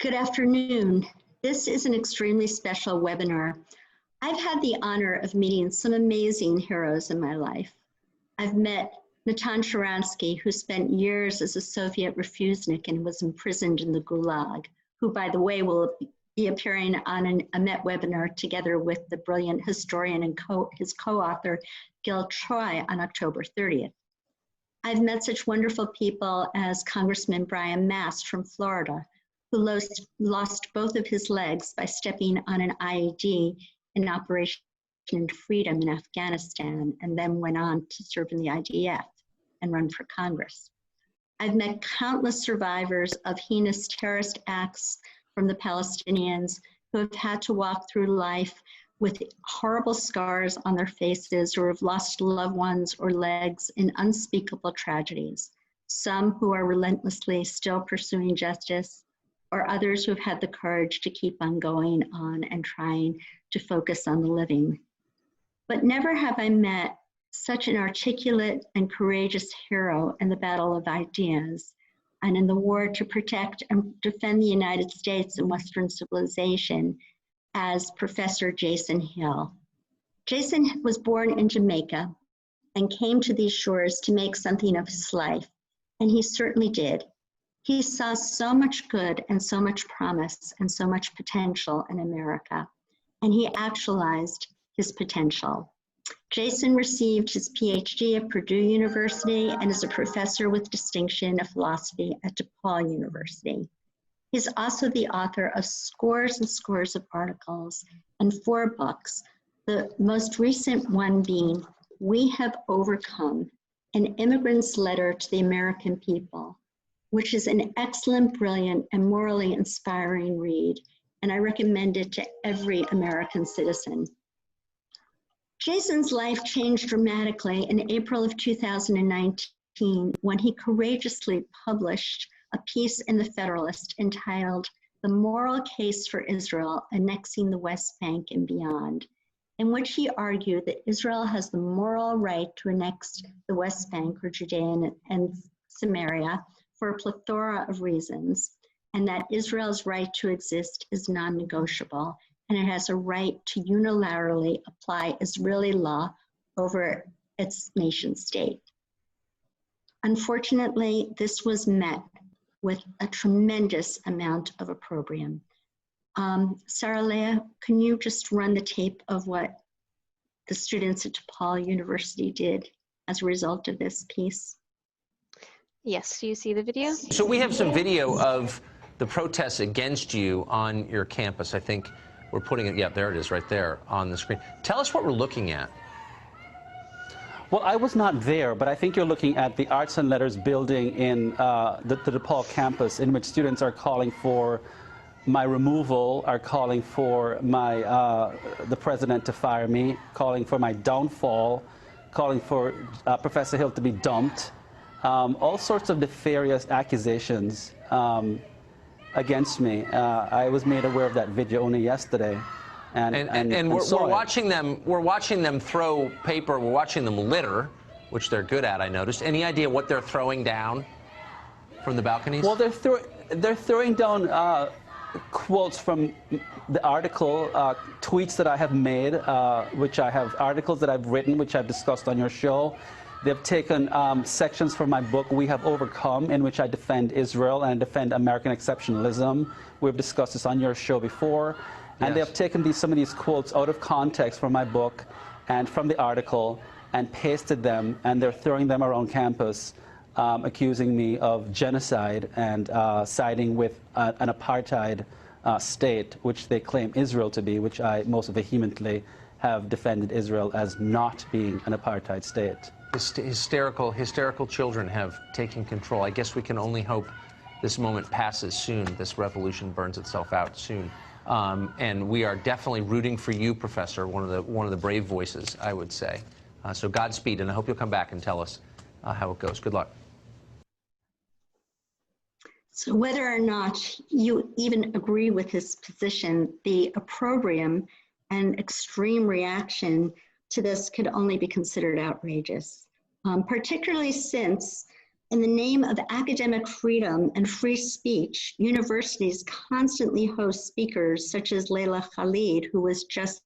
Good afternoon. This is an extremely special webinar. I've had the honor of meeting some amazing heroes in my life. I've met Natan Sharansky, who spent years as a Soviet refusnik and was imprisoned in the Gulag, who, by the way, will be appearing on an EMET webinar together with the brilliant historian and his co-author, Gil Troy, on October 30th. I've met such wonderful people as Congressman Brian Mast from Florida, who lost both of his legs by stepping on an IED in Operation Freedom in Afghanistan, and then went on to serve in the IDF and run for Congress. I've met countless survivors of heinous terrorist acts from the Palestinians who have had to walk through life with horrible scars on their faces, or have lost loved ones or legs in unspeakable tragedies. Some who are relentlessly still pursuing justice, or others who have had the courage to keep on going on and trying to focus on the living. But never have I met such an articulate and courageous hero in the battle of ideas and in the war to protect and defend the United States and Western civilization as Professor Jason Hill. Jason was born in Jamaica and came to these shores to make something of his life, and he certainly did. He saw so much good and so much promise and so much potential in America, and he actualized his potential. Jason received his PhD at Purdue University and is a professor with distinction of philosophy at DePaul University. He's also the author of scores and scores of articles and 4 books, the most recent one being We Have Overcome, an immigrant's letter to the American people, which is an excellent, brilliant, and morally inspiring read, and I recommend it to every American citizen. Jason's life changed dramatically in April of 2019 when he courageously published a piece in the Federalist entitled The Moral Case for Israel Annexing the West Bank and Beyond, in which he argued that Israel has the moral right to annex the West Bank, or Judea and Samaria, for a plethora of reasons, and that Israel's right to exist is non-negotiable, and it has a right to unilaterally apply Israeli law over its nation state. Unfortunately, this was met with a tremendous amount of opprobrium. Sarah Leah, can you just run the tape of what the students at DePaul University did as a result of this piece? Yes, do you see the video? So we have some video of the protests against you on your campus. I think we're putting it, yeah, there it is right there on the screen. Tell us what we're looking at. Well, I was not there, but I think you're looking at the Arts and Letters building in the DePaul campus, in which students are calling for my removal, are calling for the president to fire me, calling for my downfall, calling for Professor Hill to be dumped. All sorts of nefarious accusations against me. I was made aware of that video only yesterday, and we're watching them. We're watching them throw paper. We're watching them litter, which they're good at. I noticed. Any idea what they're throwing down from the balconies? Well, they're throwing down quotes from the article, tweets that I have made, which I have articles that I've written, which I've discussed on your show. They've taken sections from my book, We Have Overcome, in which I defend Israel and defend American exceptionalism. We've discussed this on your show before. And They have taken some of these quotes out of context from my book and from the article and pasted them, and they're throwing them around campus, accusing me of genocide and siding with an apartheid state, which they claim Israel to be, which I most vehemently have defended Israel as not being an apartheid state. Hysterical children have taken control. I guess we can only hope this moment passes soon, this revolution burns itself out soon. And we are definitely rooting for you, Professor, one of the brave voices, I would say. So Godspeed, and I hope you'll come back and tell us how it goes. Good luck. So whether or not you even agree with his position, the opprobrium and extreme reaction to this could only be considered outrageous, particularly since In the name of academic freedom and free speech, universities constantly host speakers such as Leila Khalid, who was just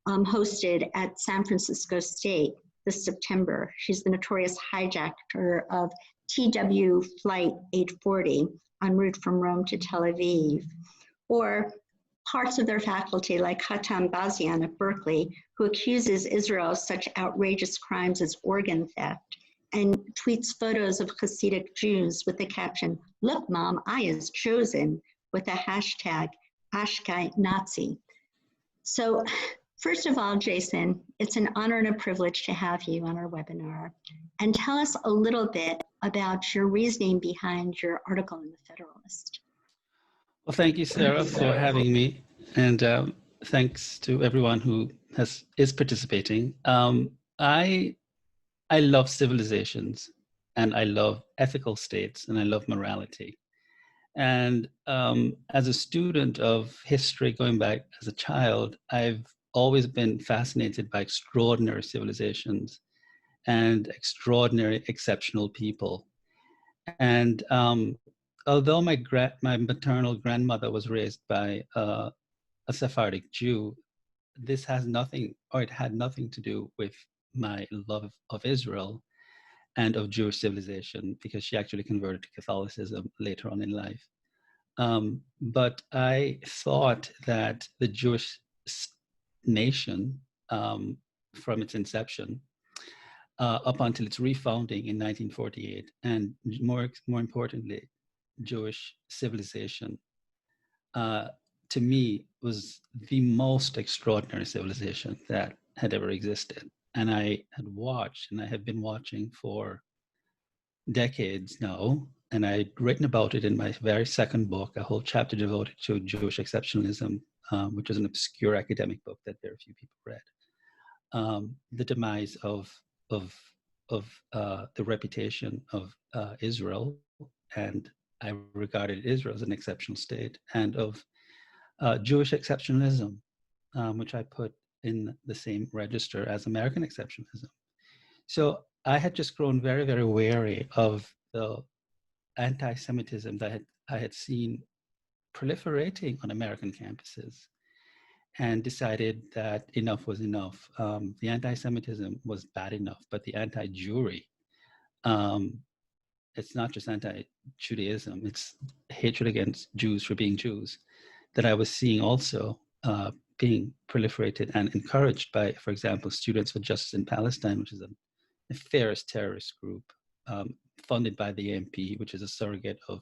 hosted at San Francisco State this September. She's the notorious hijacker of TW Flight 840 en route from Rome to Tel Aviv. Or parts of their faculty, like Hatam Bazian at Berkeley, who accuses Israel of such outrageous crimes as organ theft, and tweets photos of Hasidic Jews with the caption, "Look, Mom, I is chosen," with the hashtag Ashkai Nazi. So first of all, Jason, it's an honor and a privilege to have you on our webinar. And tell us a little bit about your reasoning behind your article in the Federalist. Well, thank you, Sarah, for having me. And thanks to everyone who is participating. I love civilizations, and I love ethical states, and I love morality. And as a student of history, going back as a child, I've always been fascinated by extraordinary civilizations and extraordinary, exceptional people. And although my maternal grandmother was raised by a Sephardic Jew, this has nothing, or it had nothing to do with my love of Israel and of Jewish civilization, because she actually converted to Catholicism later on in life. But I thought that the Jewish nation, from its inception up until its refounding in 1948, and more importantly, Jewish civilization, to me, was the most extraordinary civilization that had ever existed. And I had watched, and I have been watching for decades now, and I'd written about it in my very second book, a whole chapter devoted to Jewish exceptionalism, which is an obscure academic book that very few people read. The demise of the reputation of Israel, and I regarded Israel as an exceptional state, and of Jewish exceptionalism, which I put in the same register as American exceptionalism. So I had just grown very, very wary of the anti-Semitism that I had seen proliferating on American campuses, and decided that enough was enough. The anti-Semitism was bad enough, but the anti-Jewry, it's not just anti-Judaism, it's hatred against Jews for being Jews, that I was seeing also being proliferated and encouraged by, for example, Students for Justice in Palestine, which is a nefarious terrorist group funded by the AMP, which is a surrogate of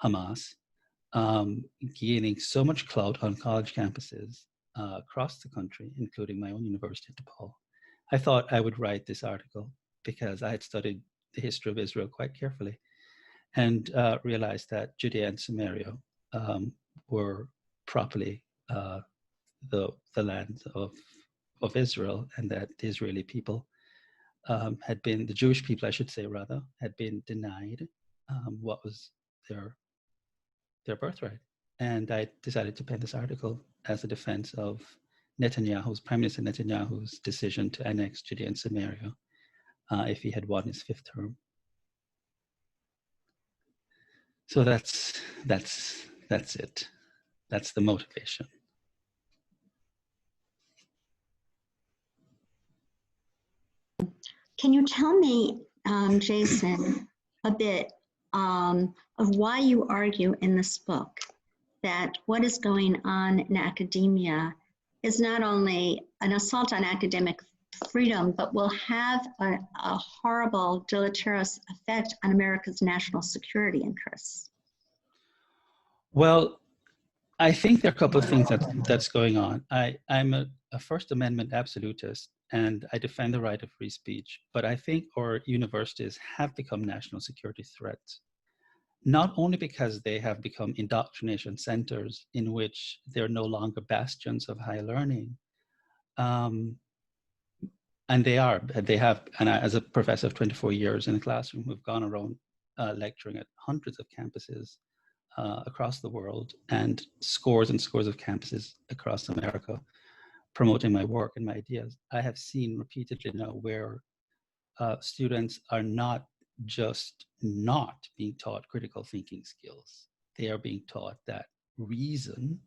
Hamas, gaining so much clout on college campuses across the country, including my own university, DePaul. I thought I would write this article because I had studied the history of Israel quite carefully, and realized that Judea and Samaria were properly the land of Israel, and that the Israeli people had been, the Jewish people, I should say rather, had been denied what was their birthright. And I decided to pen this article as a defense of Netanyahu's, Prime Minister Netanyahu's decision to annex Judea and Samaria if he had won his fifth term. So that's it. That's the motivation. Can you tell me, Jason, a bit of why you argue in this book that what is going on in academia is not only an assault on academic freedom, but will have a horrible, deleterious effect on America's national security interests? Well, I think there are a couple of things that's going on. I'm a First Amendment absolutist, and I defend the right of free speech, but I think our universities have become national security threats, not only because they have become indoctrination centers in which they're no longer bastions of high learning, and they have, and I, as a professor of 24 years in a classroom, we've gone around lecturing at hundreds of campuses across the world and scores and scores of campuses across America, promoting my work and my ideas. I have seen repeatedly now where students are not just not being taught critical thinking skills. They are being taught that reason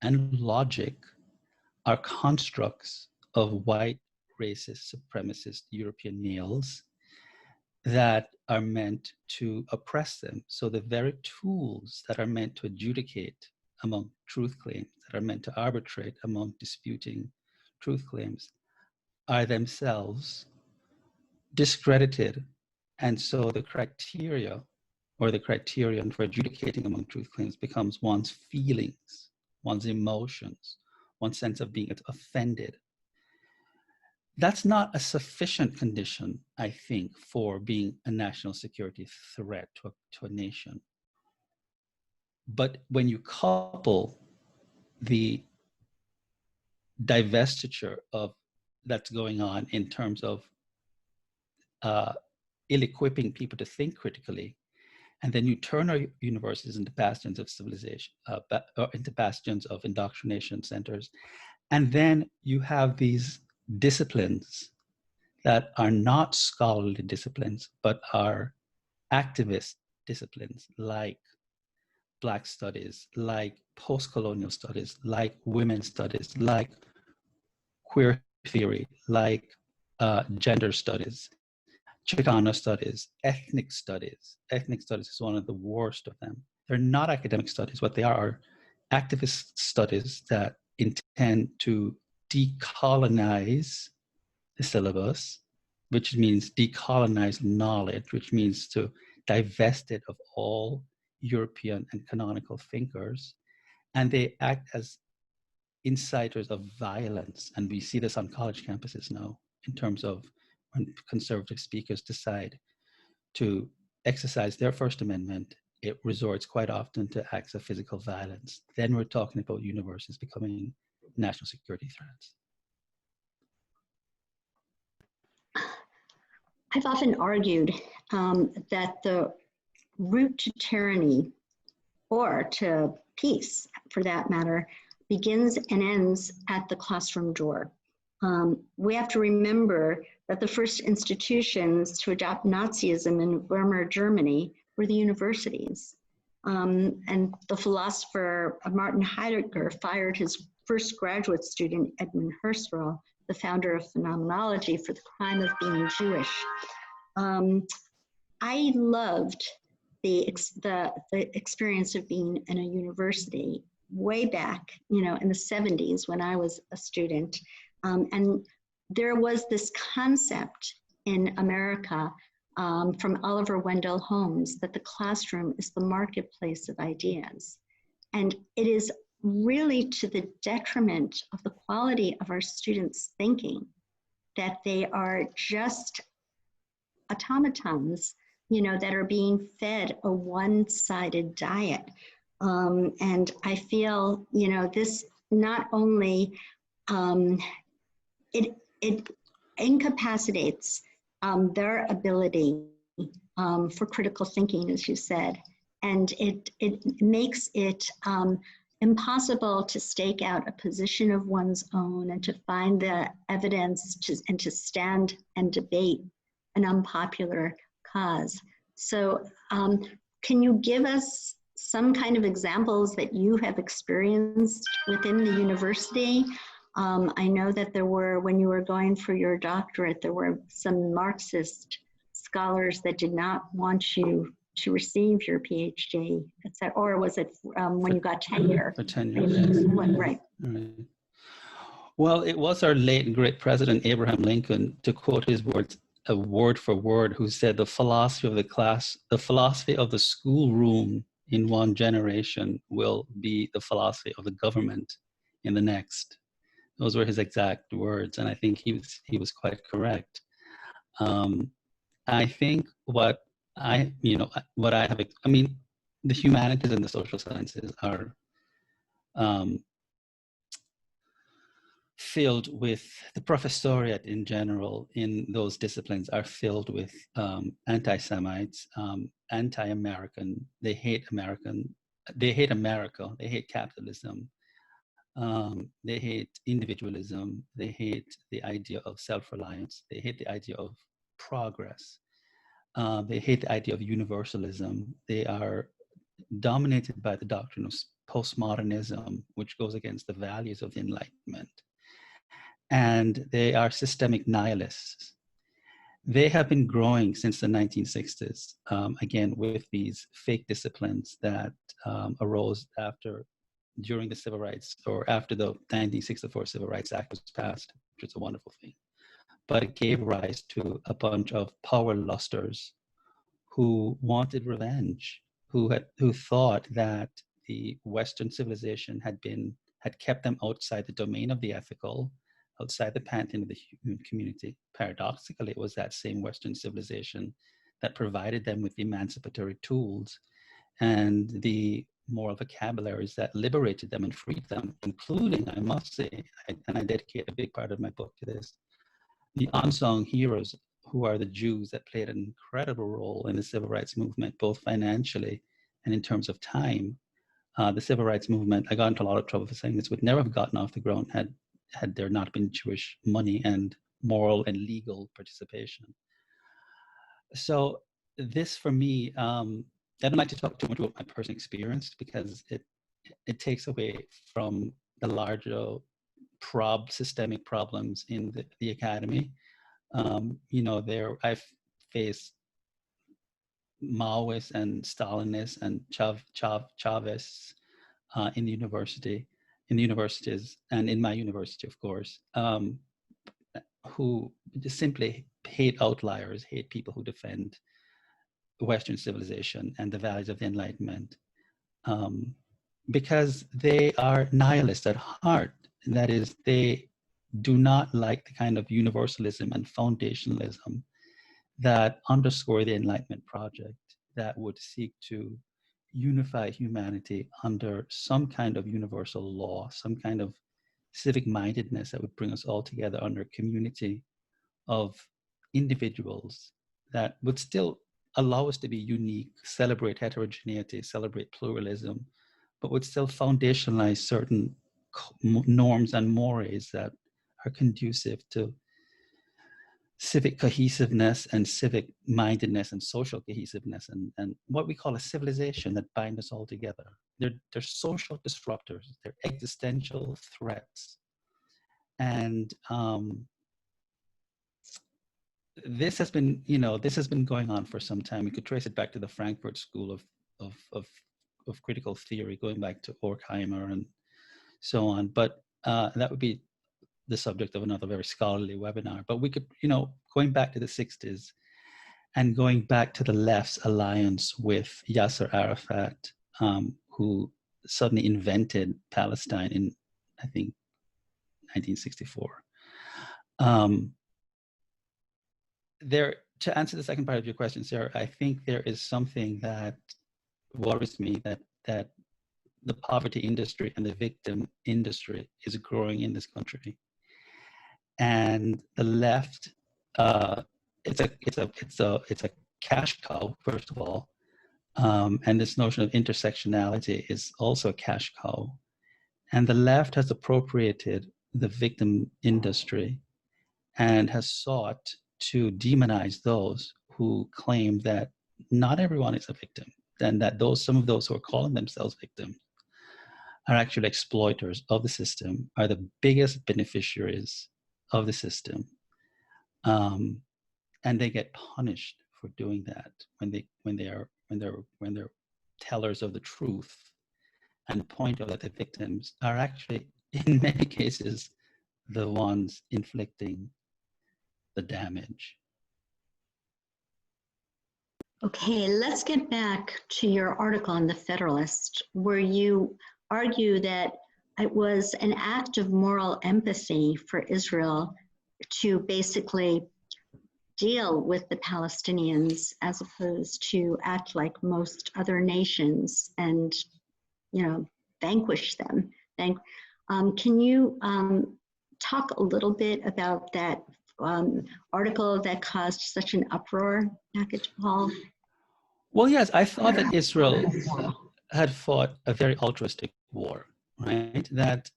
and logic are constructs of white, racist, supremacist European males that are meant to oppress them. So the very tools that are meant to adjudicate among truth claims, that are meant to arbitrate among disputing truth claims, are themselves discredited. And so the criteria or the criterion for adjudicating among truth claims becomes one's feelings, one's emotions, one's sense of being offended. That's not a sufficient condition, I think, for being a national security threat to a nation. But when you couple the divestiture of that's going on in terms of ill-equipping people to think critically, and then you turn our universities into bastions of civilization, or into bastions of indoctrination centers, and then you have these disciplines that are not scholarly disciplines, but are activist disciplines like Black studies, like post-colonial studies, like women's studies, like queer theory, like gender studies, Chicano studies, ethnic studies. Ethnic studies is one of the worst of them. They're not academic studies. What they are activist studies that intend to decolonize the syllabus, which means decolonize knowledge, which means to divest it of all European and canonical thinkers. And they act as inciters of violence. And we see this on college campuses now in terms of when conservative speakers decide to exercise their First Amendment, it resorts quite often to acts of physical violence. Then we're talking about universities becoming national security threats. I've often argued that the route to tyranny, or to peace for that matter, begins and ends at the classroom door. We have to remember that the first institutions to adopt Nazism in Weimar Germany were the universities. And the philosopher Martin Heidegger fired his first graduate student, Edmund Husserl, the founder of phenomenology, for the crime of being Jewish. I loved the experience of being in a university way back, in the 70s when I was a student. And there was this concept in America from Oliver Wendell Holmes that the classroom is the marketplace of ideas. And it is really to the detriment of the quality of our students' thinking that they are just automatons, that are being fed a one-sided diet. And I feel, this not only, it incapacitates their ability for critical thinking, as you said, and it makes it impossible to stake out a position of one's own and to find the evidence and to stand and debate an unpopular cause. So can you give us some kind of examples that you have experienced within the university? I know that there were, when you were going for your doctorate, there were some Marxist scholars that did not want you to receive your PhD, or was it when you got tenure? For tenure, yes. Right. Right. Well, it was our late and great President Abraham Lincoln, to quote his words, word for word, who said the philosophy of the class, the philosophy of the schoolroom in one generation will be the philosophy of the government in the next. Those were his exact words, and I think he was quite correct. I think what I have, the humanities and the social sciences are filled with, the professoriate in general in those disciplines are filled with anti-Semites, anti-American. They hate America, they hate capitalism, they hate individualism, they hate the idea of self-reliance, they hate the idea of progress. They hate the idea of universalism. They are dominated by the doctrine of postmodernism, which goes against the values of the Enlightenment. And they are systemic nihilists. They have been growing since the 1960s, again, with these fake disciplines that arose during the civil rights, or after the 1964 Civil Rights Act was passed, which is a wonderful thing. But it gave rise to a bunch of power lusters who wanted revenge, who thought that the Western civilization had kept them outside the domain of the ethical, outside the pantheon of the human community. Paradoxically, it was that same Western civilization that provided them with the emancipatory tools and the moral vocabularies that liberated them and freed them, including, I must say, and I dedicate a big part of my book to this, the unsung heroes, who are the Jews that played an incredible role in the civil rights movement, both financially and in terms of time. The civil rights movement, I got into a lot of trouble for saying this, would never have gotten off the ground had there not been Jewish money and moral and legal participation. So this, for me, I don't like to talk too much about my personal experience because it takes away from the larger systemic problems in the academy. I've faced Maoists and Stalinists and Chavists in the universities, and in my university, of course, who just simply hate outliers, hate people who defend Western civilization and the values of the Enlightenment, because they are nihilists at heart. That is, they do not like the kind of universalism and foundationalism that underscore the Enlightenment project, that would seek to unify humanity under some kind of universal law, some kind of civic mindedness that would bring us all together under a community of individuals that would still allow us to be unique, celebrate heterogeneity, celebrate pluralism, but would still foundationalize certain norms and mores that are conducive to civic cohesiveness and civic mindedness and social cohesiveness and what we call a civilization that bind us all together. They're social disruptors, they're existential threats. And this has been going on for some time. We could trace it back to the Frankfurt School of critical theory, going back to Horkheimer and so on. But that would be the subject of another very scholarly webinar. But we could, going back to the 60s and going back to the left's alliance with Yasser Arafat, who suddenly invented Palestine in, I think, 1964. To answer the second part of your question, Sarah, I think there is something that worries me, that the poverty industry and the victim industry is growing in this country. And the left, it's a cash cow, first of all, and this notion of intersectionality is also a cash cow. And the left has appropriated the victim industry and has sought to demonize those who claim that not everyone is a victim, and that some of those who are calling themselves victims are actually exploiters of the system, are the biggest beneficiaries of the system, and they get punished for doing that when they're tellers of the truth and point out that the victims are actually, in many cases, the ones inflicting the damage. Okay, let's get back to your article in the Federalist, where you argue that it was an act of moral empathy for Israel to basically deal with the Palestinians as opposed to act like most other nations and, vanquish them. Can you talk a little bit about that article that caused such an uproar back at DePaul? Well, yes, I thought that Israel had fought a very altruistic war, right? That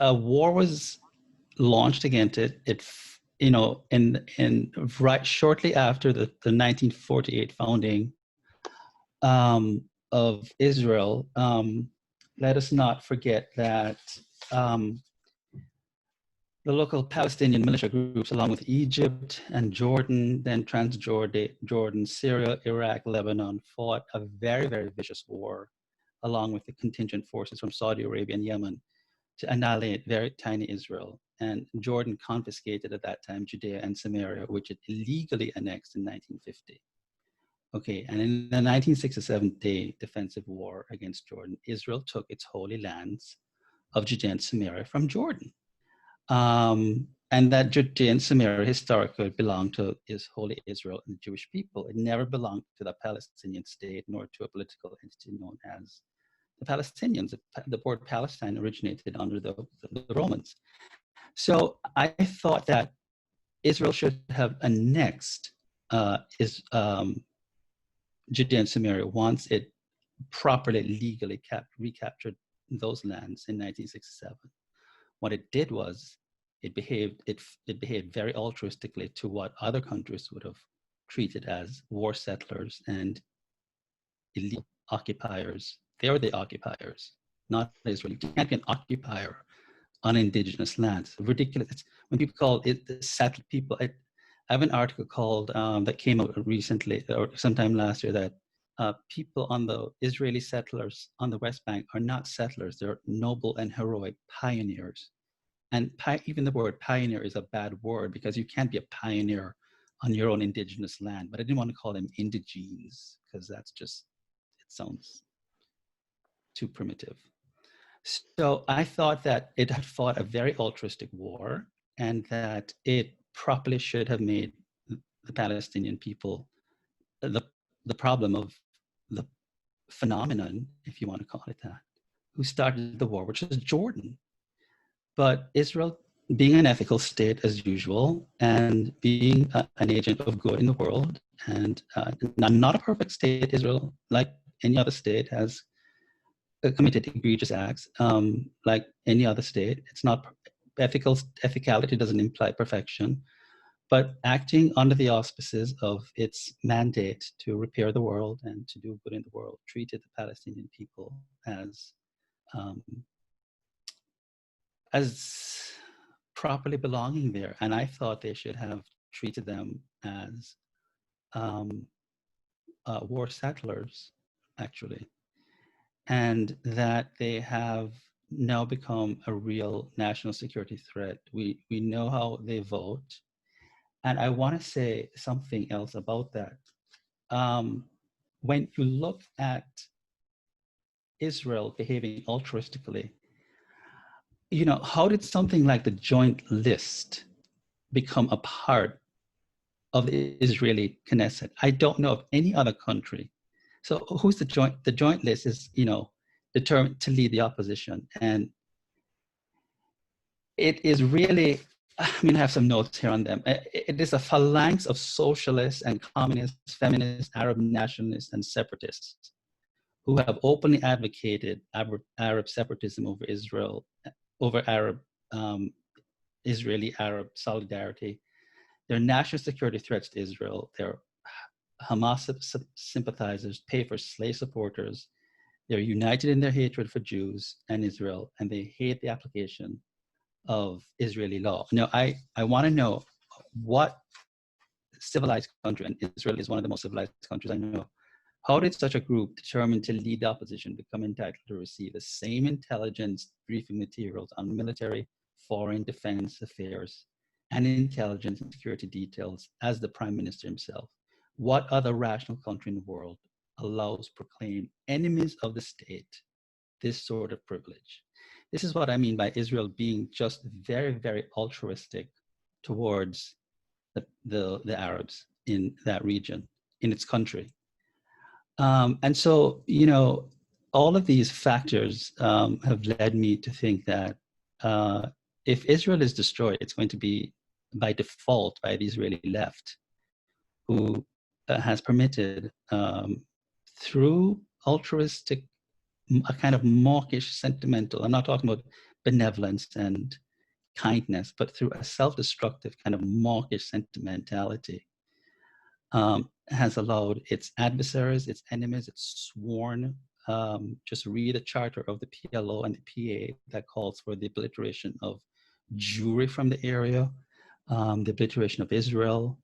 a war was launched against it. And right shortly after the 1948 founding of Israel. Let us not forget that the local Palestinian militia groups, along with Egypt and Jordan, then Transjordan, Syria, Iraq, Lebanon, fought a very, very vicious war, along with the contingent forces from Saudi Arabia and Yemen, to annihilate very tiny Israel. And Jordan confiscated at that time Judea and Samaria, which it illegally annexed in 1950. Okay, and in the 1967 day defensive war against Jordan, Israel took its holy lands of Judea and Samaria from Jordan. And that Judea and Samaria historically belonged to holy Israel and the Jewish people. It never belonged to the Palestinian state, nor to a political entity known as the Palestinians. The word Palestine originated under the Romans. So I thought that Israel should have annexed Judea and Samaria once it properly, legally recaptured those lands in 1967. What it did was it behaved very altruistically to what other countries would have treated as war settlers and illegal occupiers. They are the occupiers, not Israel. You can't be an occupier on indigenous lands. Ridiculous. It's, when people call it the settled people, I have an article called that came out recently or sometime last year that people on the Israeli settlers on the West Bank are not settlers. They're noble and heroic pioneers. And even the word pioneer is a bad word because you can't be a pioneer on your own indigenous land. But I didn't want to call them indigenes because that's just, it sounds too primitive. So I thought that it had fought a very altruistic war and that it properly should have made the Palestinian people the problem of the phenomenon, if you want to call it that, who started the war, which is Jordan. But Israel, being an ethical state as usual, and being an agent of good in the world, and not a perfect state, Israel, like any other state, has committed egregious acts, like any other state. It's not ethicality doesn't imply perfection, but acting under the auspices of its mandate to repair the world and to do good in the world, treated the Palestinian people as properly belonging there. And I thought they should have treated them as war settlers, actually. And that they have now become a real national security threat. We know how they vote. And I want to say something else about that. When you look at Israel behaving altruistically, you know, how did something like the Joint List become a part of the Israeli Knesset? I don't know of any other country. So who's the Joint? The Joint List is, you know, determined to lead the opposition. And it is really, I mean, I have some notes here on them. It is a phalanx of socialists and communists, feminists, Arab nationalists, and separatists who have openly advocated Arab separatism over Israel, over Israeli-Arab solidarity. They're national security threats to Israel. They're Hamas sympathizers, pay for slave supporters. They're united in their hatred for Jews and Israel, and they hate the application of Israeli law. Now, I want to know what civilized country, and Israel is one of the most civilized countries I know, how did such a group determined to lead the opposition become entitled to receive the same intelligence briefing materials on military, foreign, defense affairs, and intelligence and security details as the prime minister himself? What other rational country in the world allows proclaimed enemies of the state this sort of privilege? This is what I mean by Israel being just very, very altruistic towards the Arabs in that region, in its country. And so, you know, all of these factors have led me to think that if Israel is destroyed, it's going to be by default by the Israeli left, who has permitted through altruistic a kind of mawkish, sentimental, I'm not talking about benevolence and kindness, but through a self-destructive kind of mawkish sentimentality, has allowed its adversaries, its enemies, its sworn, just read a charter of the PLO and the PA that calls for the obliteration of Jewry from the area, the obliteration of Israel.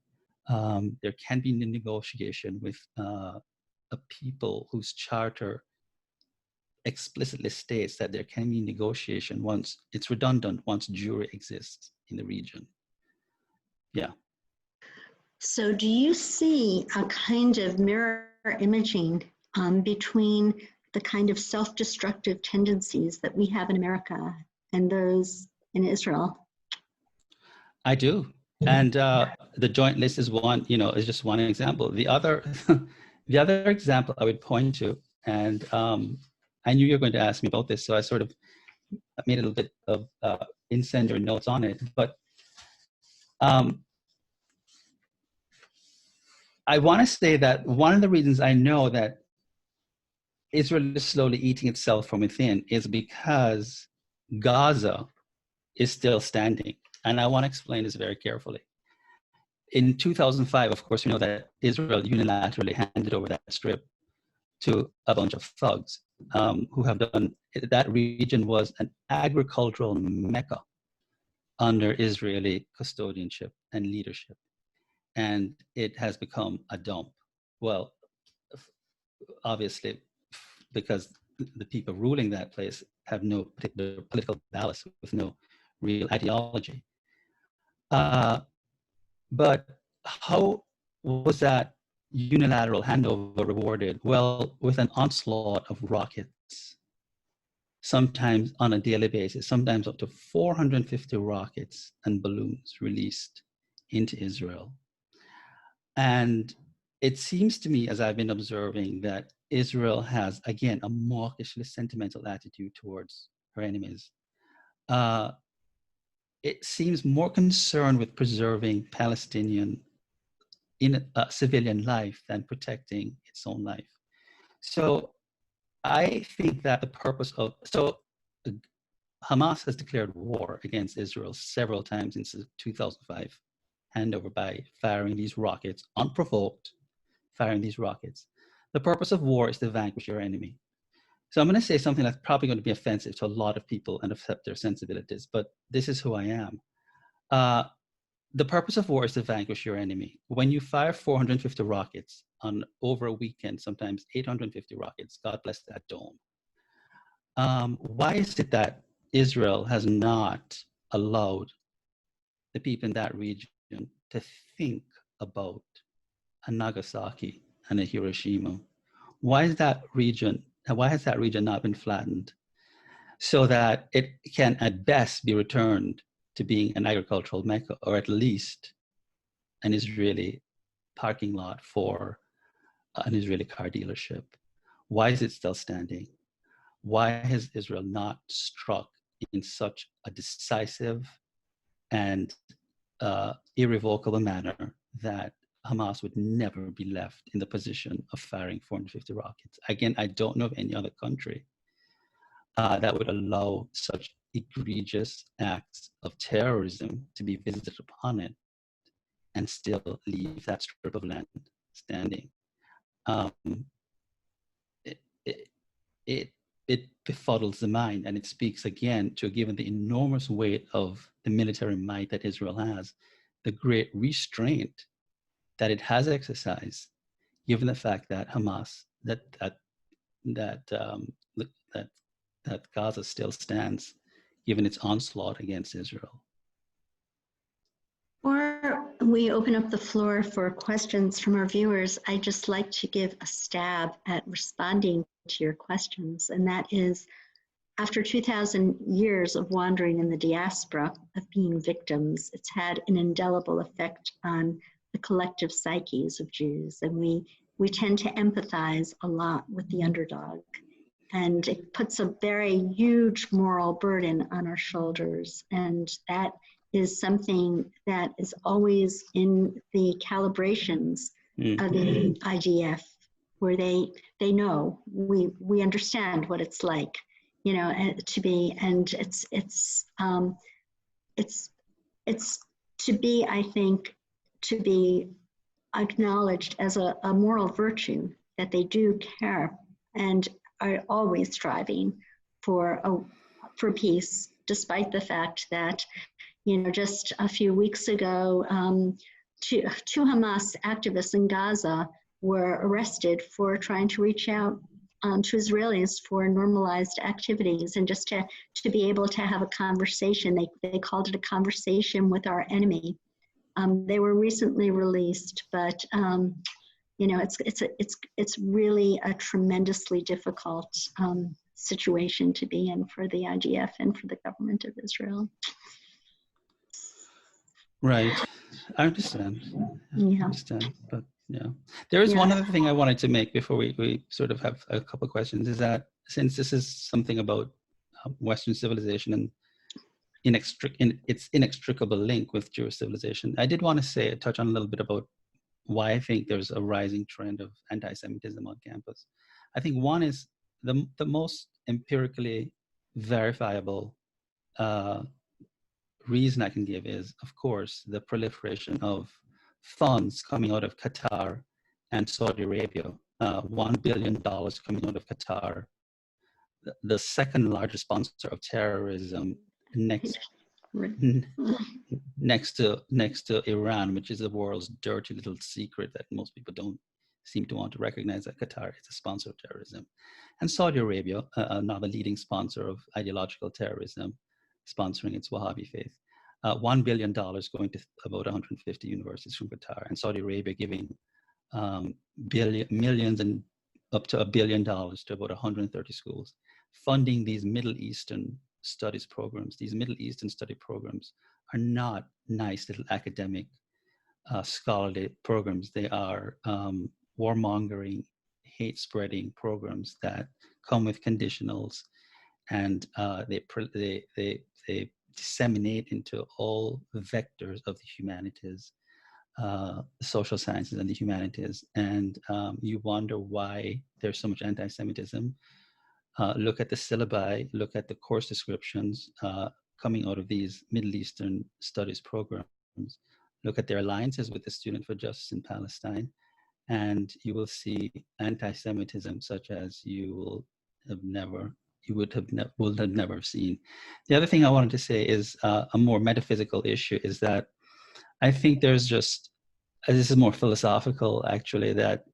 There can be no negotiation with a people whose charter explicitly states that there can be negotiation once it's redundant, once Jewry exists in the region. Yeah. So do you see a kind of mirror imaging between the kind of self-destructive tendencies that we have in America and those in Israel? I do. And the joint list is one, is just one example. The other, the other example I would point to, and I knew you were going to ask me about this, so I sort of made a little bit of incendiary notes on it. But I want to say that one of the reasons I know that Israel is slowly eating itself from within is because Gaza is still standing. And I want to explain this very carefully. In 2005, of course, we know that Israel unilaterally handed over that strip to a bunch of thugs who have done, that region was an agricultural mecca under Israeli custodianship and leadership. And it has become a dump. Well, obviously, because the people ruling that place have no particular political ballast with no real ideology. But how was that unilateral handover rewarded? Well, with an onslaught of rockets, sometimes on a daily basis, sometimes up to 450 rockets and balloons released into Israel. And it seems to me, as I've been observing, that Israel has, again, a mawkishly sentimental attitude towards her enemies. It seems more concerned with preserving Palestinian civilian life than protecting its own life. So I think that the purpose of, Hamas has declared war against Israel several times since the 2005 handover by firing these rockets, unprovoked, firing these rockets. The purpose of war is to vanquish your enemy. So I'm going to say something that's probably going to be offensive to a lot of people and affect their sensibilities, but this is who I am. The purpose of war is to vanquish your enemy. When you fire 450 rockets on over a weekend, sometimes 850 rockets, God bless that dome. Why is it that Israel has not allowed the people in that region to think about a Nagasaki and a Hiroshima? Why has that region not been flattened so that it can at best be returned to being an agricultural mecca, or at least an Israeli parking lot for an Israeli car dealership? Why is it still standing? Why has Israel not struck in such a decisive and irrevocable manner that Hamas would never be left in the position of firing 450 rockets? Again, I don't know of any other country that would allow such egregious acts of terrorism to be visited upon it and still leave that strip of land standing. It befuddles the mind, and it speaks again to, given the enormous weight of the military might that Israel has, the great restraint that it has exercised, given the fact that Hamas, that Gaza still stands, given its onslaught against Israel. Before we open up the floor for questions from our viewers, I'd just like to give a stab at responding to your questions, and that is, after 2,000 years of wandering in the diaspora, of being victims, it's had an indelible effect on the collective psyches of Jews, and we tend to empathize a lot with the underdog, and it puts a very huge moral burden on our shoulders, and that is something that is always in the calibrations of the IDF, where they know we understand what it's like, to be, and it's to be, I think, to be acknowledged as a moral virtue, that they do care and are always striving for peace, despite the fact that, just a few weeks ago, two Hamas activists in Gaza were arrested for trying to reach out to Israelis for normalized activities, and just to be able to have a conversation. They called it a conversation with our enemy. They were recently released, but it's really a tremendously difficult situation to be in for the IDF and for the government of Israel. Right. I understand. Yeah. I understand. But yeah, there is one other thing I wanted to make before we sort of have a couple of questions, is that since this is something about Western civilization and its inextricable link with Jewish civilization, I did want to touch on a little bit about why I think there's a rising trend of anti-Semitism on campus. I think one is the most empirically verifiable reason I can give is, of course, the proliferation of funds coming out of Qatar and Saudi Arabia. $1 billion coming out of Qatar, the second largest sponsor of terrorism, next to Iran, which is the world's dirty little secret that most people don't seem to want to recognize, that Qatar is a sponsor of terrorism. And Saudi Arabia, now the leading sponsor of ideological terrorism, sponsoring its Wahhabi faith. $1 billion going to about 150 universities from Qatar, and Saudi Arabia giving millions and up to $1 billion to about 130 schools, funding these Middle Eastern studies programs. These Middle Eastern study programs are not nice little academic scholarly programs. They are warmongering, hate spreading programs that come with conditionals, and they disseminate into all vectors of the humanities, social sciences and the humanities. And you wonder why there's so much anti-Semitism. Look at the syllabi, look at the course descriptions coming out of these Middle Eastern studies programs. Look at their alliances with the Student for Justice in Palestine, and you will see anti-Semitism such as you would have never seen. The other thing I wanted to say is a more metaphysical issue, is that I think there's just, this is more philosophical actually, that,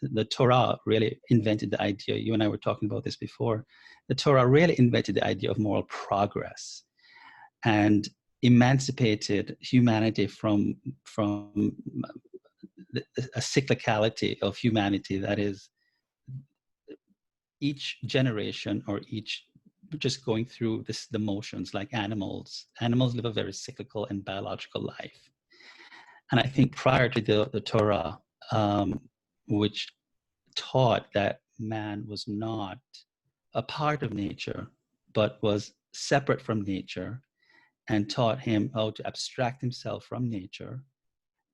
the Torah really invented the idea, you and I were talking about this before, the Torah really invented the idea of moral progress and emancipated humanity from a cyclicality of humanity, that is, each generation or each just going through the motions like animals. Animals live a very cyclical and biological life. And I think prior to the Torah, which taught that man was not a part of nature, but was separate from nature, and taught him how to abstract himself from nature,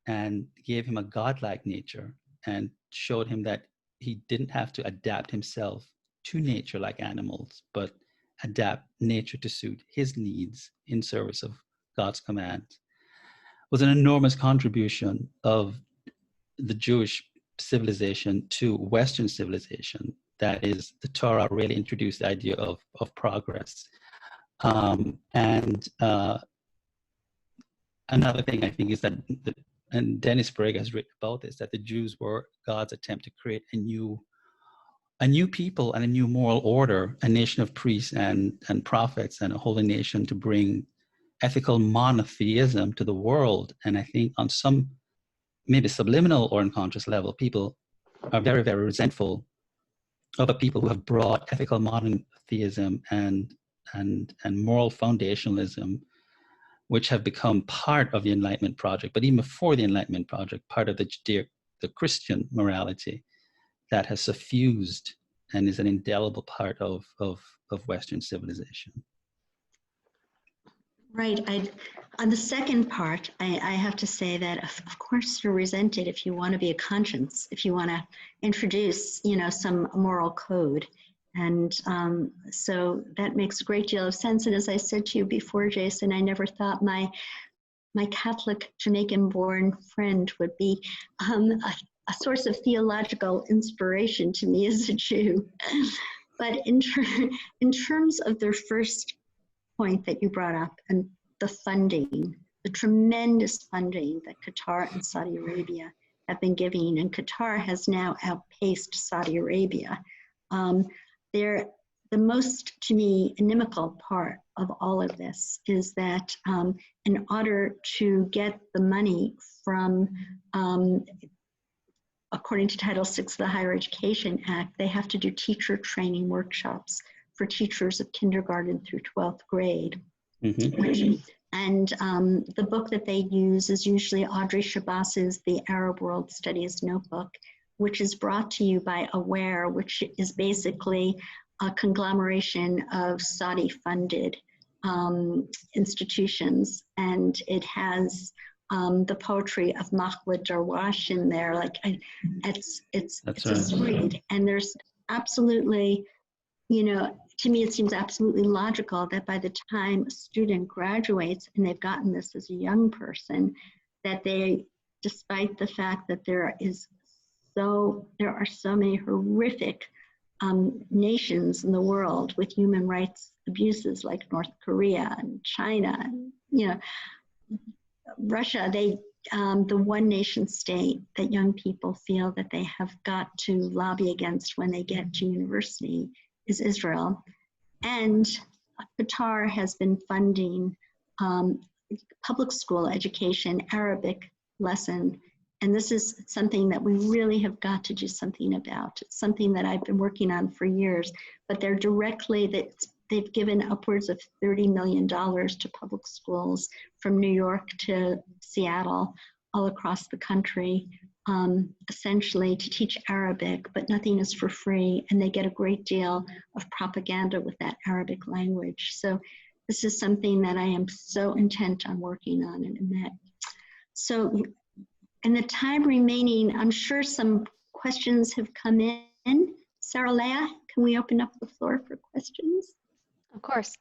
and gave him a godlike nature, and showed him that he didn't have to adapt himself to nature like animals, but adapt nature to suit his needs in service of God's command, was an enormous contribution of the Jewish civilization to Western civilization. That is, the Torah really introduced the idea of progress. Another thing I think is that, and Dennis Sprague has written about this, that the Jews were God's attempt to create a new people and a new moral order, a nation of priests and prophets, and a holy nation to bring ethical monotheism to the world. And I think on some maybe subliminal or unconscious level, people are very, very resentful of the people who have brought ethical monotheism and moral foundationalism, which have become part of the Enlightenment project, but even before the Enlightenment project, part of the Christian morality that has suffused and is an indelible part of Western civilization. Right. On the second part, I have to say that of course you're resented if you want to be a conscience, if you want to introduce, some moral code. And so that makes a great deal of sense. And as I said to you before, Jason, I never thought my Catholic Jamaican-born friend would be a source of theological inspiration to me as a Jew. But in terms of their first point that you brought up, and the funding, the tremendous funding that Qatar and Saudi Arabia have been giving, and Qatar has now outpaced Saudi Arabia. The most, to me, inimical part of all of this is that in order to get the money from, according to Title VI of the Higher Education Act, they have to do teacher training workshops for teachers of kindergarten through 12th grade. Mm-hmm. And the book that they use is usually Audrey Shabaz's The Arab World Studies Notebook, which is brought to you by AWARE, which is basically a conglomeration of Saudi-funded institutions. And it has the poetry of Mahmoud Darwash in there. Like, it's a read. And there's absolutely, to me, it seems absolutely logical that by the time a student graduates and they've gotten this as a young person, that they, despite the fact that there are so many horrific nations in the world with human rights abuses like North Korea and China, and, Russia, the one nation state that young people feel that they have got to lobby against when they get to university is Israel. And Qatar has been funding public school education, Arabic lesson. And this is something that we really have got to do something about. It's something that I've been working on for years, but they've given upwards of $30 million to public schools from New York to Seattle, all across the country, essentially to teach Arabic, but nothing is for free, and they get a great deal of propaganda with that Arabic language. So this is something that I am so intent on working on in EMET. So in the time remaining, I'm sure some questions have come in. Sarah Leah, can we open up the floor for questions? Of course.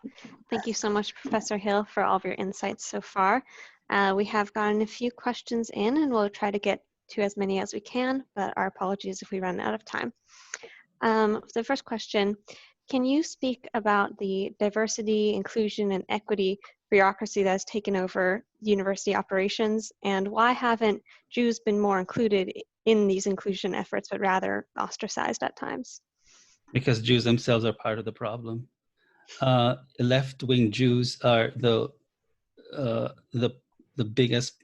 Thank you so much, Professor Hill, for all of your insights so far. We have gotten a few questions in, and we'll try to get to as many as we can, but our apologies if we run out of time. The first question, can you speak about the diversity, inclusion, and equity bureaucracy that has taken over university operations, and why haven't Jews been more included in these inclusion efforts, but rather ostracized at times? Because Jews themselves are part of the problem. Left-wing Jews are the biggest.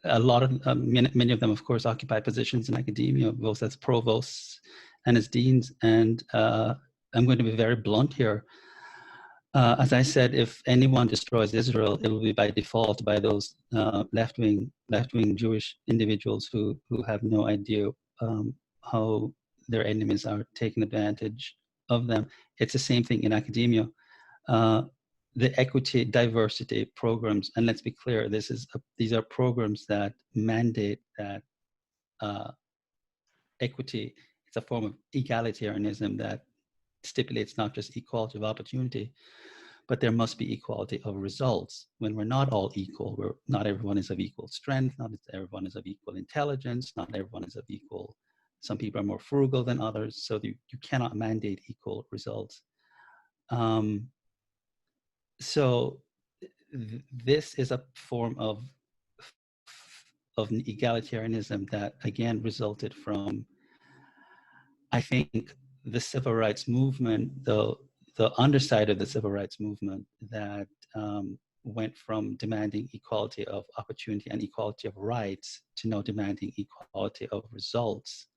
A lot of many of them, of course, occupy positions in academia, both as provosts and as deans. And I'm going to be very blunt here. As I said, if anyone destroys Israel, it will be by default by those left-wing Jewish individuals who have no idea how their enemies are taking advantage of them. It's the same thing in academia. The equity, diversity programs, and let's be clear, these are programs that mandate that equity. It's a form of egalitarianism that stipulates not just equality of opportunity, but there must be equality of results. When we're not all equal, not everyone is of equal strength, not everyone is of equal intelligence, not everyone is of equal. Some people are more frugal than others, so you cannot mandate equal results. So this is a form of egalitarianism that, again, resulted from, I think, the civil rights movement, the underside of the civil rights movement that went from demanding equality of opportunity and equality of rights to now demanding equality of results.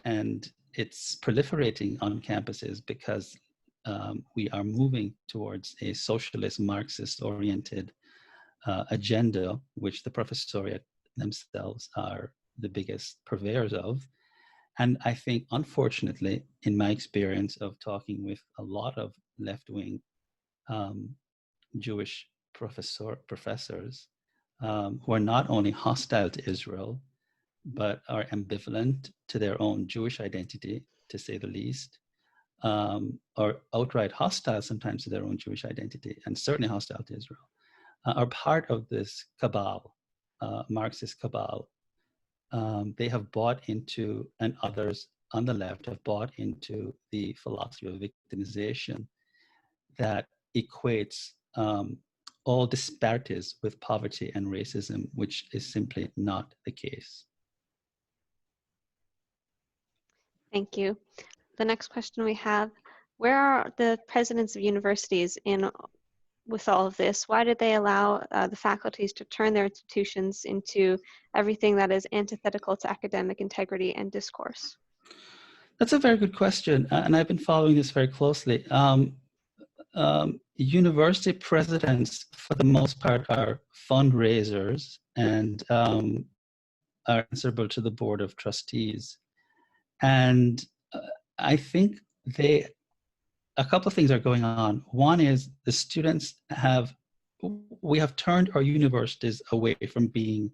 And it's proliferating on campuses because we are moving towards a socialist, Marxist-oriented agenda, which the professoriate themselves are the biggest purveyors of. And I think, unfortunately, in my experience of talking with a lot of left-wing Jewish professors who are not only hostile to Israel, but are ambivalent to their own Jewish identity, to say the least, or outright hostile sometimes to their own Jewish identity, and certainly hostile to Israel, are part of this cabal, Marxist cabal. They have bought into, and others on the left have bought into, the philosophy of victimization that equates all disparities with poverty and racism, which is simply not the case. Thank you. The next question we have, where are the presidents of universities in with all of this? Why did they allow the faculties to turn their institutions into everything that is antithetical to academic integrity and discourse? That's a very good question, and I've been following this very closely. University presidents, for the most part, are fundraisers and are answerable to the board of trustees. And I think a couple of things are going on. One is the students we have turned our universities away from being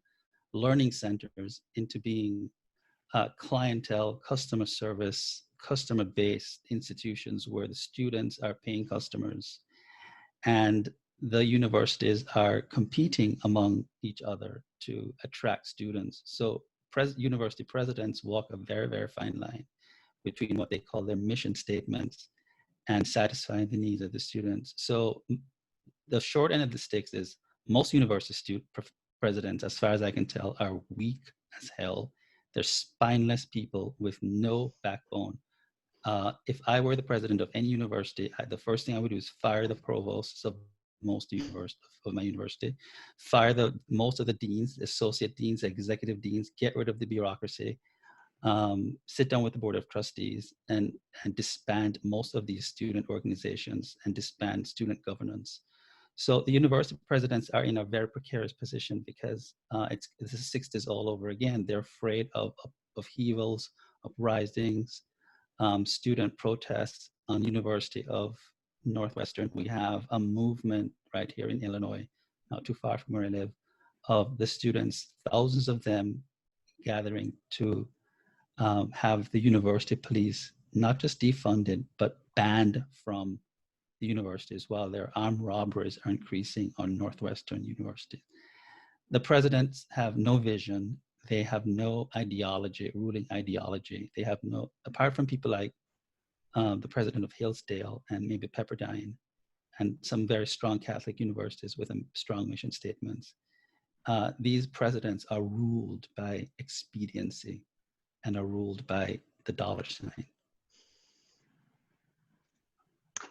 learning centers into being clientele, customer service, customer-based institutions where the students are paying customers and the universities are competing among each other to attract students. So university presidents walk a very, very fine line between what they call their mission statements and satisfying the needs of the students. So the short end of the sticks is most university presidents, as far as I can tell, are weak as hell. They're spineless people with no backbone. If I were the president of any university, the first thing I would do is fire the provosts of my university, fire most of the deans, associate deans, executive deans, get rid of the bureaucracy, sit down with the board of trustees and disband most of these student organizations and disband student governance. So the university presidents are in a very precarious position because it's the 60s all over again. They're afraid of upheavals, uprisings, student protests. On University of Northwestern, we have a movement right here in Illinois, not too far from where I live, of the students, thousands of them gathering to have the university police not just defunded, but banned from the university as well. Their armed robberies are increasing on Northwestern University. The presidents have no vision. They have no ideology, ruling ideology. They have no, apart from people like the president of Hillsdale and maybe Pepperdine and some very strong Catholic universities with strong mission statements. These presidents are ruled by expediency and are ruled by the dollar sign.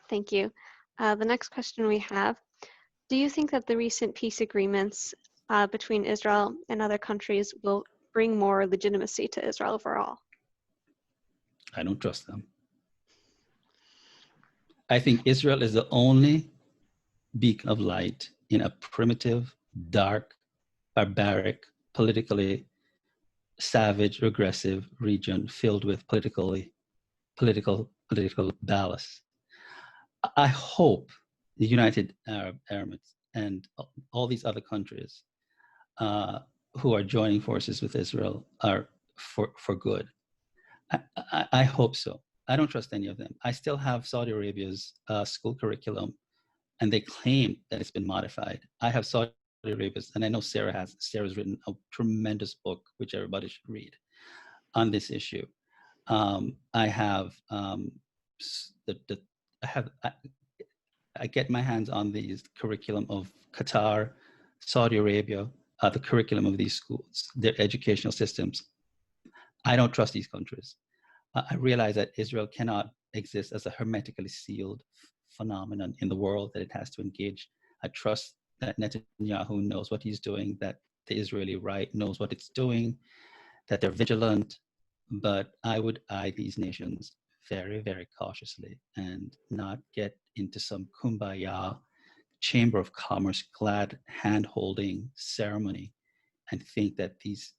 Thank you. The next question we have, do you think that the recent peace agreements between Israel and other countries will bring more legitimacy to Israel overall? I don't trust them. I think Israel is the only beacon of light in a primitive, dark, barbaric, politically savage, regressive region filled with political ballast. I hope the United Arab Emirates and all these other countries who are joining forces with Israel are for good. I hope so. I don't trust any of them. I still have Saudi Arabia's school curriculum, and they claim that it's been modified. I have Saudi Arabia's, and I know Sarah's written a tremendous book, which everybody should read, on this issue. I get my hands on the curriculum of Qatar, Saudi Arabia, the curriculum of these schools, their educational systems. I don't trust these countries. I realize that Israel cannot exist as a hermetically sealed phenomenon in the world, that it has to engage. I trust that Netanyahu knows what he's doing, that the Israeli right knows what it's doing, that they're vigilant, but I would eye these nations very, very cautiously and not get into some kumbaya chamber of commerce glad hand-holding ceremony and think that these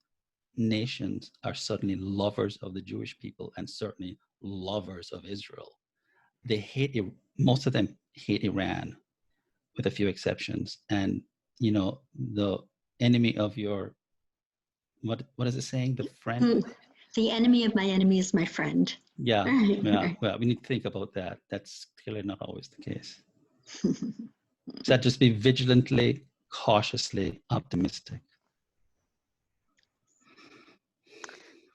nations are suddenly lovers of the Jewish people and certainly lovers of Israel. They hate, most of them hate Iran. with a few exceptions. And, the enemy of your, what is it saying? The friend? The enemy of my enemy is my friend. Yeah, Right, yeah. right. Well, we need to think about that. That's clearly not always the case. So just be vigilantly, cautiously optimistic.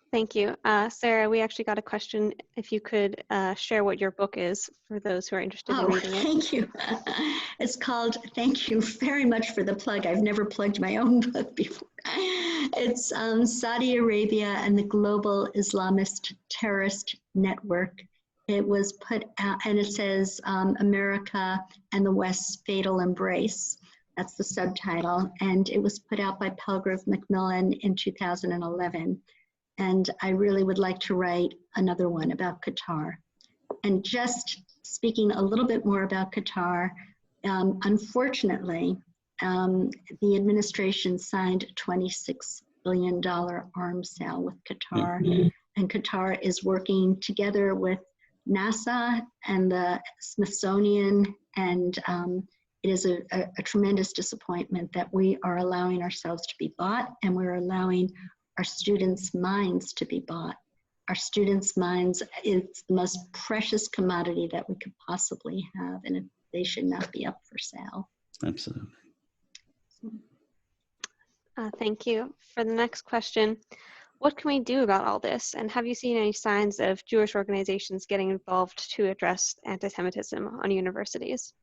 Thank you. Sarah, we actually got a question if you could share what your book is for those who are interested in reading it. Thank you. It's called, thank you very much for the plug. I've never plugged my own book before. It's Saudi Arabia and the Global Islamist Terrorist Network. It was put out, and it says America and the West's Fatal Embrace. That's the subtitle. And it was put out by Palgrave Macmillan in 2011. And I really would like to write another one about Qatar. And just speaking a little bit more about Qatar, unfortunately, the administration signed a $26 billion arms sale with Qatar. And Qatar is working together with NASA and the Smithsonian. And it is a tremendous disappointment that we are allowing ourselves to be bought, and we're allowing our students' minds to be bought. Our students' minds is the most precious commodity that we could possibly have, and they should not be up for sale. Absolutely. Thank you. For the next question, what can we do about all this? And have you seen any signs of Jewish organizations getting involved to address anti-Semitism on universities?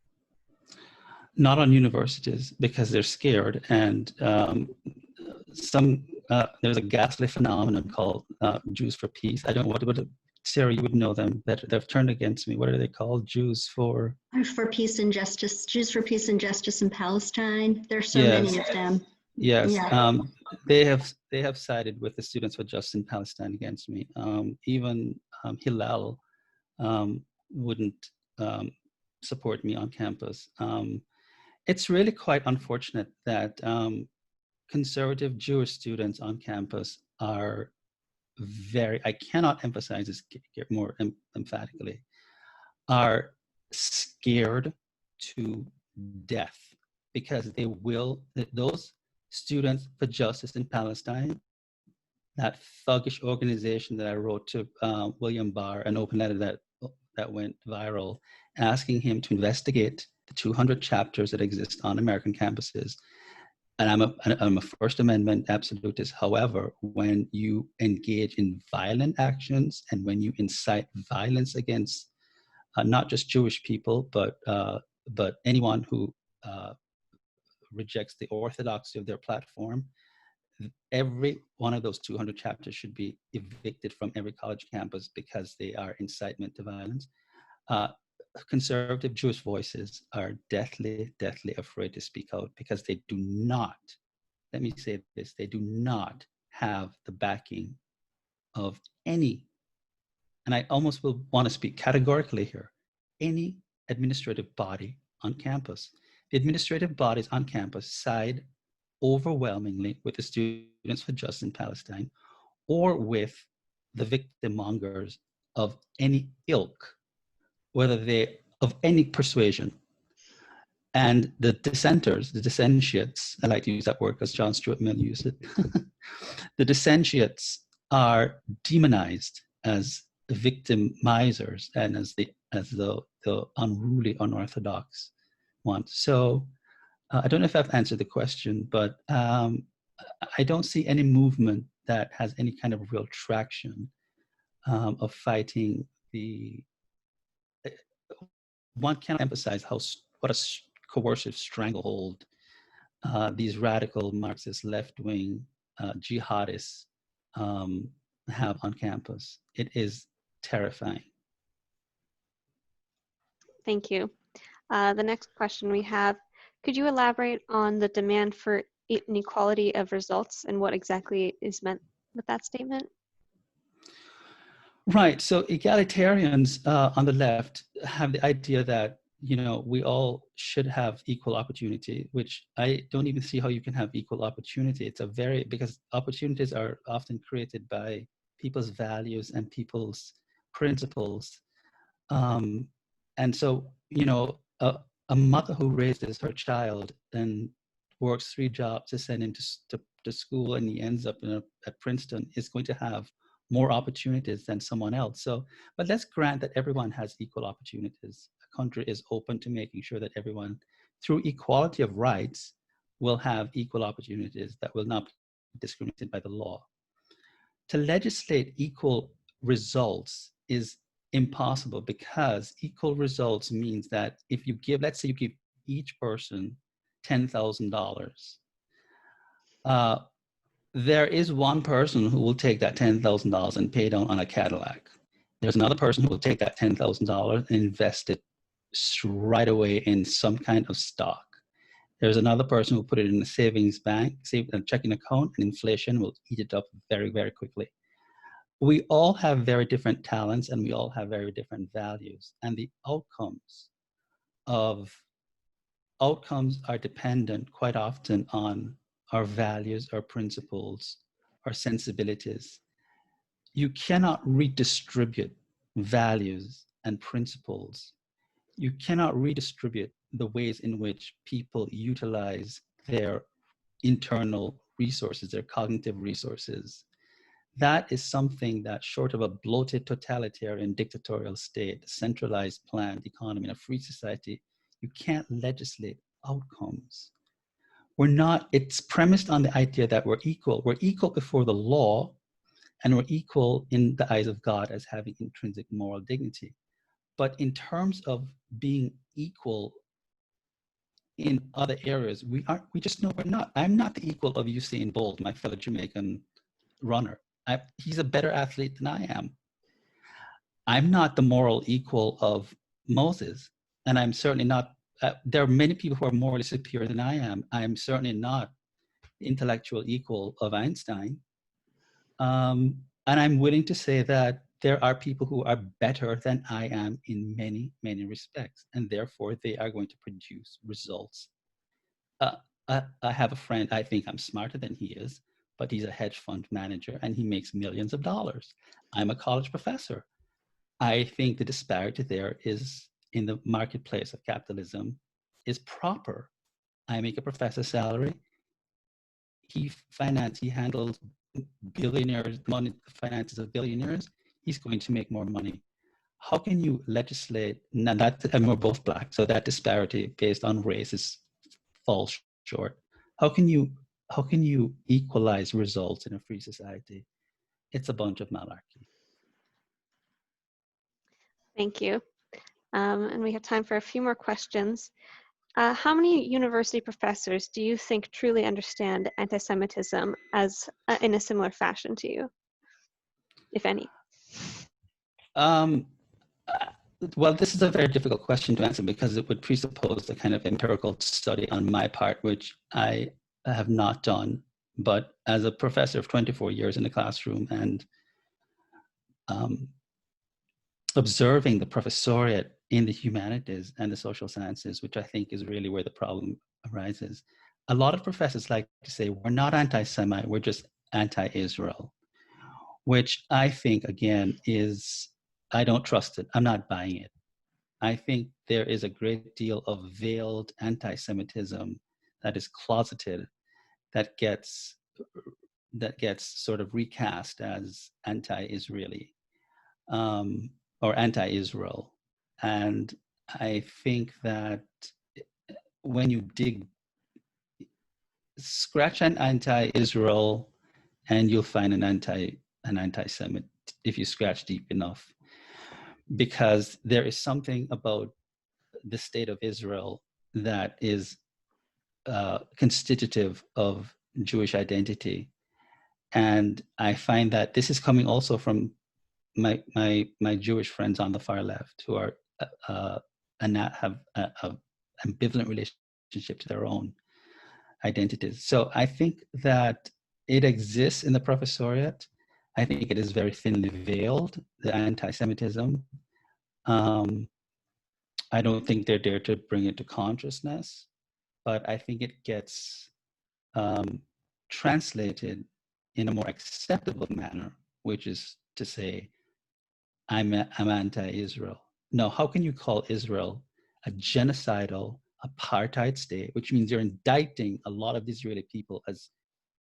Not on universities because they're scared, and there's a ghastly phenomenon called Jews for Peace. I don't know what Sarah, you would know them better. They've turned against me. What are they called? Jews for Peace and Justice. Jews for Peace and Justice in Palestine. There's so many of them. Yes, Yeah. they have sided with the Students for Justice in Palestine against me. Even Hillel wouldn't support me on campus. It's really quite unfortunate that conservative Jewish students on campus are I cannot emphasize this more emphatically, are scared to death because those Students for Justice in Palestine, that thuggish organization that I wrote to William Barr, an open letter that went viral, asking him to investigate the 200 chapters that exist on American campuses. And I'm a First Amendment absolutist. However, when you engage in violent actions and when you incite violence against not just Jewish people, but anyone who rejects the orthodoxy of their platform, every one of those 200 chapters should be evicted from every college campus because they are incitement to violence. Conservative Jewish voices are deathly, deathly afraid to speak out because they do not, let me say this, they do not have the backing of any, and I almost will want to speak categorically here, any administrative body on campus. The administrative bodies on campus side overwhelmingly with the Students for Justice in Palestine or with the victim mongers of any ilk, whether they of any persuasion. And the dissenters, the dissentiates, I like to use that word because John Stuart Mill used it, the dissentiates are demonized as victimizers and as the unruly, unorthodox ones. So I don't know if I've answered the question, but I don't see any movement that has any kind of real traction of fighting the. One cannot emphasize what a coercive stranglehold these radical Marxist left-wing jihadists have on campus. It is terrifying. Thank you. The next question we have, could you elaborate on the demand for inequality of results and what exactly is meant with that statement? Right. So egalitarians on the left have the idea that, we all should have equal opportunity, which I don't even see how you can have equal opportunity. Because opportunities are often created by people's values and people's principles. And so, a mother who raises her child and works 3 jobs to send him to school, and he ends up at Princeton, is going to have more opportunities than someone else. So, but let's grant that everyone has equal opportunities. A country is open to making sure that everyone, through equality of rights, will have equal opportunities that will not be discriminated by the law. To legislate equal results is impossible, because equal results means that if you give, let's say you give each person $10,000, there is one person who will take that $10,000 and pay down on a Cadillac. There's another person who will take that $10,000 and invest it right away in some kind of stock. There's another person who will put it in a savings bank, save a checking account, and inflation will eat it up very, very quickly. We all have very different talents, and we all have very different values. And the outcomes are dependent quite often on our values, our principles, our sensibilities. You cannot redistribute values and principles. You cannot redistribute the ways in which people utilize their internal resources, their cognitive resources. That is something that, short of a bloated totalitarian dictatorial state, centralized planned economy in a free society, you can't legislate outcomes. It's premised on the idea that we're equal. We're equal before the law, and we're equal in the eyes of God as having intrinsic moral dignity. But in terms of being equal in other areas, we just know we're not. I'm not the equal of Usain Bolt, my fellow Jamaican runner. He's a better athlete than I am. I'm not the moral equal of Moses, and I'm certainly not. There are many people who are morally superior than I am. I'm certainly not the intellectual equal of Einstein. And I'm willing to say that there are people who are better than I am in many, many respects, and therefore they are going to produce results. I have a friend, I think I'm smarter than he is, but he's a hedge fund manager and he makes millions of dollars. I'm a college professor. I think the disparity there is in the marketplace of capitalism is proper. I make a professor's salary. He handles billionaires, money, finances of billionaires. He's going to make more money. How can you legislate? And we're both Black, so that disparity based on race falls short. How can you equalize results in a free society? It's a bunch of malarkey. Thank you. And we have time for a few more questions. How many university professors do you think truly understand anti-Semitism as in a similar fashion to you, if any? Well, this is a very difficult question to answer because it would presuppose a kind of empirical study on my part, which I have not done. But as a professor of 24 years in the classroom and observing the professoriate in the humanities and the social sciences, which I think is really where the problem arises, a lot of professors like to say, we're not anti-Semite, we're just anti-Israel, which I think, again, is, I don't trust it. I'm not buying it. I think there is a great deal of veiled anti-Semitism that is closeted, that gets sort of recast as anti-Israeli or anti-Israel. And I think that when you scratch an anti-Israel, and you'll find an anti-Semite if you scratch deep enough, because there is something about the state of Israel that is constitutive of Jewish identity. And I find that this is coming also from my Jewish friends on the far left, who are and have an ambivalent relationship to their own identities. So I think that it exists in the professoriate. I think it is very thinly veiled, the anti-Semitism. I don't think they're there to bring it to consciousness, but I think it gets translated in a more acceptable manner, which is to say, I'm anti-Israel. No, how can you call Israel a genocidal apartheid state, which means you're indicting a lot of the Israeli people as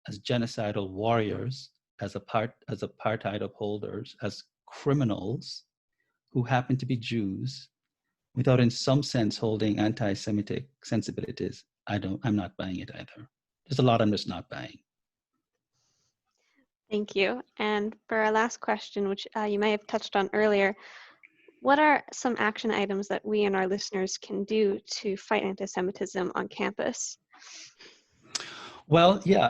genocidal warriors, as apartheid upholders, as criminals who happen to be Jews, without in some sense holding anti-Semitic sensibilities. I'm not buying it either. There's a lot I'm just not buying. Thank you. And for our last question, which you may have touched on earlier, what are some action items that we and our listeners can do to fight anti-Semitism on campus? Well, yeah,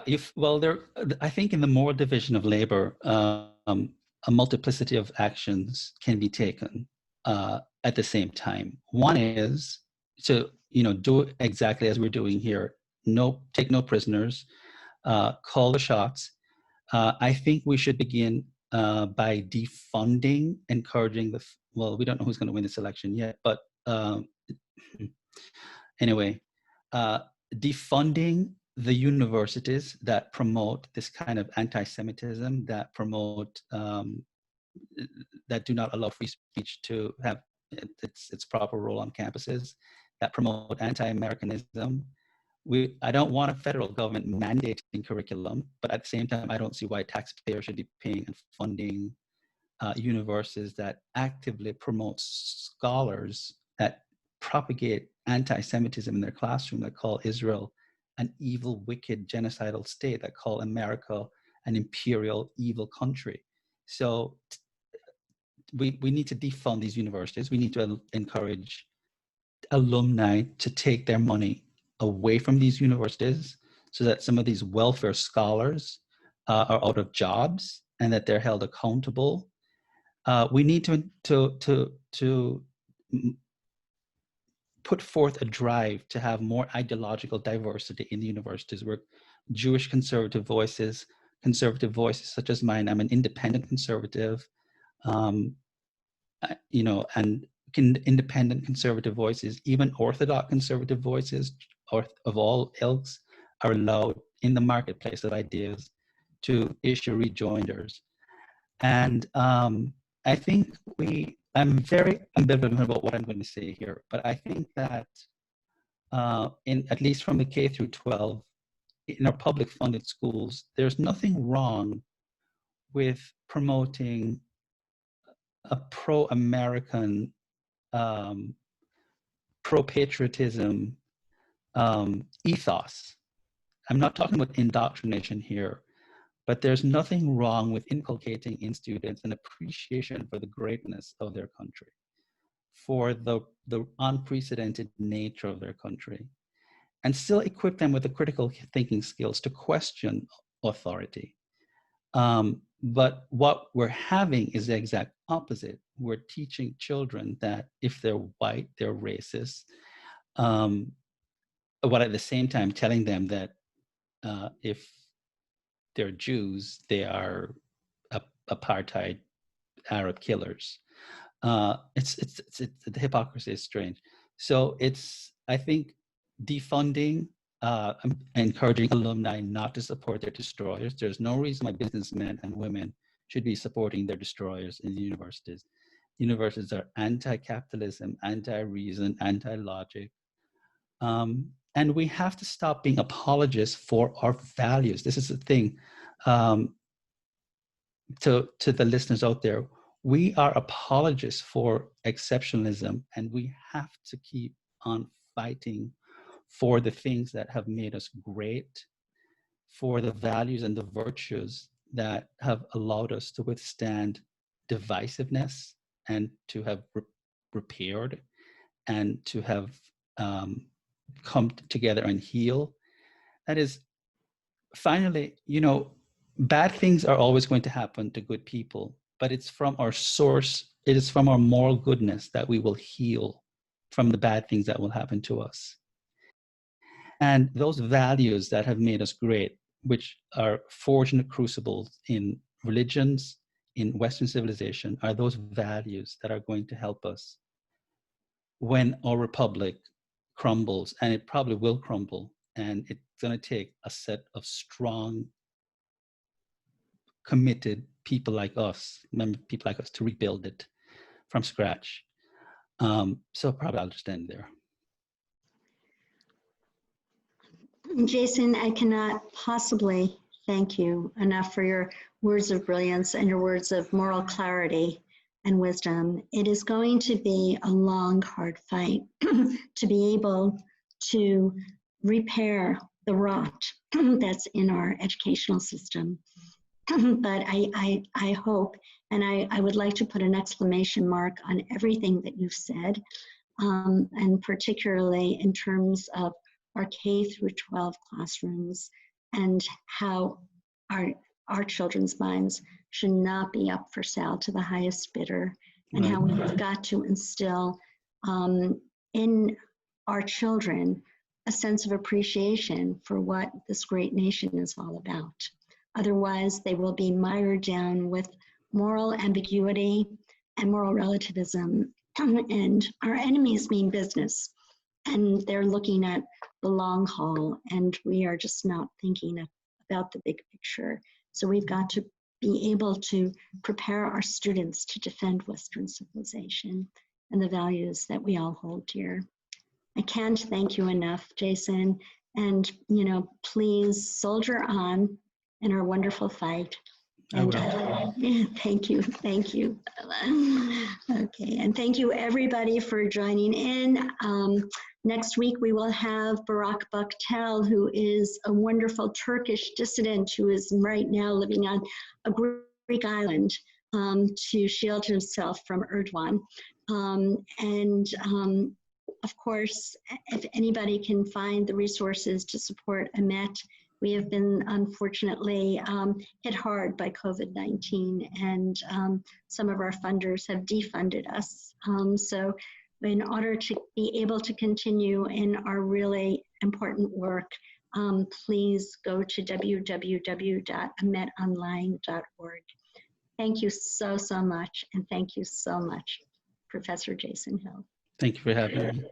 I think in the moral division of labor, a multiplicity of actions can be taken at the same time. One is to, do exactly as we're doing here. Take no prisoners, call the shots. I think we should begin by defunding, encouraging we don't know who's going to win this election yet, but anyway, defunding the universities that promote this kind of anti-Semitism, that promote, that do not allow free speech to have its proper role on campuses, that promote anti-Americanism. I don't want a federal government mandating curriculum, but at the same time, I don't see why taxpayers should be paying and funding universities that actively promote scholars that propagate anti-Semitism in their classroom, that call Israel an evil, wicked, genocidal state, that call America an imperial, evil country. So we need to defund these universities. We need to encourage alumni to take their money away from these universities so that some of these welfare scholars are out of jobs and that they're held accountable. We need to put forth a drive to have more ideological diversity in the universities, where Jewish conservative voices such as mine, I'm an independent conservative, and independent conservative voices, even Orthodox conservative voices of all ilks, are allowed in the marketplace of ideas to issue rejoinders. And I think I'm very ambivalent about what I'm going to say here, but I think that at least from the K through 12, in our public funded schools, there's nothing wrong with promoting a pro-American, pro-patriotism ethos. I'm not talking about indoctrination here, but there's nothing wrong with inculcating in students an appreciation for the greatness of their country, for the unprecedented nature of their country, and still equip them with the critical thinking skills to question authority. But what we're having is the exact opposite. We're teaching children that if they're white, they're racist, but at the same time telling them that if they're Jews, they are apartheid Arab killers. The hypocrisy is strange. So I think defunding, encouraging alumni not to support their destroyers. There's no reason why businessmen and women should be supporting their destroyers in the universities. Universities are anti-capitalism, anti-reason, anti-logic. And we have to stop being apologists for our values. This is the thing, to the listeners out there. We are apologists for exceptionalism, and we have to keep on fighting for the things that have made us great, for the values and the virtues that have allowed us to withstand divisiveness and to have repaired and to have come together and heal. That is, finally, bad things are always going to happen to good people, but it's from our source, it is from our moral goodness that we will heal from the bad things that will happen to us. And those values that have made us great, which are forged in the crucibles in religions, in Western civilization, are those values that are going to help us when our republic crumbles, and it probably will crumble. And it's going to take a set of strong, committed people like us to rebuild it from scratch. So probably I'll just end there. Jason, I cannot possibly thank you enough for your words of brilliance and your words of moral clarity and wisdom. It is going to be a long, hard fight to be able to repair the rot that's in our educational system. But I hope, and I would like to put an exclamation mark on everything that you've said, and particularly in terms of our K through 12 classrooms and how our children's minds should not be up for sale to the highest bidder, and how we've got to instill in our children a sense of appreciation for what this great nation is all about. Otherwise, they will be mired down with moral ambiguity and moral relativism, and our enemies mean business, and they're looking at the long haul, and we are just not thinking about the big picture. So we've got to be able to prepare our students to defend Western civilization and the values that we all hold dear. I can't thank you enough, Jason, and please soldier on in our wonderful fight. And thank you. Okay, and thank you everybody for joining in. Next week we will have Barak Bakhtel, who is a wonderful Turkish dissident who is right now living on a Greek island to shield himself from Erdogan. Of course, if anybody can find the resources to support EMET, we have been unfortunately hit hard by COVID-19, and some of our funders have defunded us. So in order to be able to continue in our really important work, please go to www.emetonline.org. Thank you so much, and thank you so much, Professor Jason Hill. Thank you for having me.